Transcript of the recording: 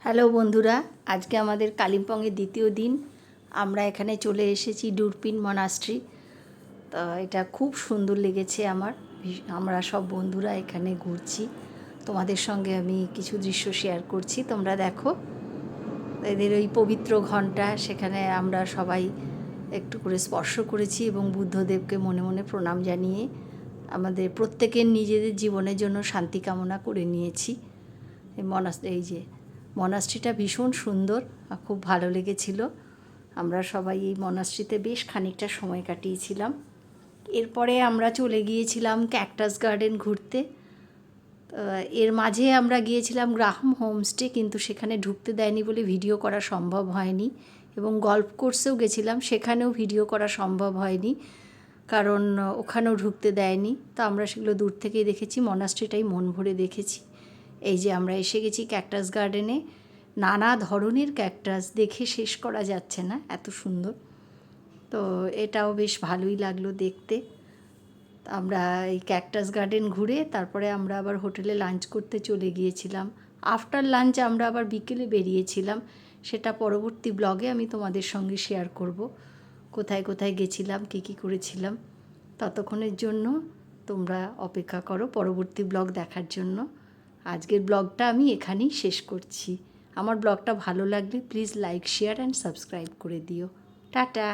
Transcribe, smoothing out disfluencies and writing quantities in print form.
Hello বন্ধুরা, আজকে আমাদের কালিম্পংয়ের দ্বিতীয় দিন। আমরা এখানে চলে এসেছি ডুরপিন মনাস্ট্রি। তো এটা খুব সুন্দর লেগেছে আমার। আমরা সব বন্ধুরা এখানে ঘুরছি। তোমাদের সঙ্গে আমি কিছু দৃশ্য শেয়ার করছি, তোমরা দেখো। এদের ওই পবিত্র ঘণ্টা, সেখানে আমরা সবাই একটু করে স্পর্শ করেছি এবং বুদ্ধদেবকে মনে মনে প্রণাম জানিয়ে আমাদের প্রত্যেকের নিজেদের জীবনের জন্য শান্তি কামনা করে নিয়েছি। এই যে মনাস্ট্রিটা ভীষণ সুন্দর, খুব ভালো লেগেছিল। আমরা সবাই এই মনাস্ট্রিতে বেশ খানিকটা সময় কাটিয়েছিলাম। এরপরে আমরা চলে গিয়েছিলাম ক্যাকটাস গার্ডেন ঘুরতে। এর মাঝে আমরা গিয়েছিলাম গ্রাহাম হোমস্টে, কিন্তু সেখানে ঢুকতে দেয়নি বলে ভিডিও করা সম্ভব হয়নি। এবং গল্ফ কোর্সেও গেছিলাম, সেখানেও ভিডিও করা সম্ভব হয়নি, কারণ ওখানেও ঢুকতে দেয়নি। তো আমরা সেগুলো দূর থেকেই দেখেছি, মনাস্ট্রিটাই মন ভরে দেখেছি। এই যে আমরা এসে গেছি ক্যাকটাস গার্ডেনে। নানা ধরনের ক্যাকটাস, দেখে শেষ করা যাচ্ছে না, এত সুন্দর। তো এটাও বেশ ভালোই লাগলো দেখতে। আমরা এই ক্যাকটাস গার্ডেন ঘুরে তারপরে আমরা আবার হোটেলে লাঞ্চ করতে চলে গিয়েছিলাম। আফটার লাঞ্চ আমরা আবার বিকেলে বেরিয়েছিলাম। সেটা পরবর্তী ব্লগে আমি তোমাদের সঙ্গে শেয়ার করব, কোথায় কোথায় গেছিলাম, কী কী করেছিলাম। ততক্ষণের জন্য তোমরা অপেক্ষা করো পরবর্তী ব্লগ দেখার জন্য। আজকের ব্লগটা আমি এখানেই শেষ করছি। আমার ব্লগটা ভালো লাগলে please like, share and subscribe করে দিও। টাটা।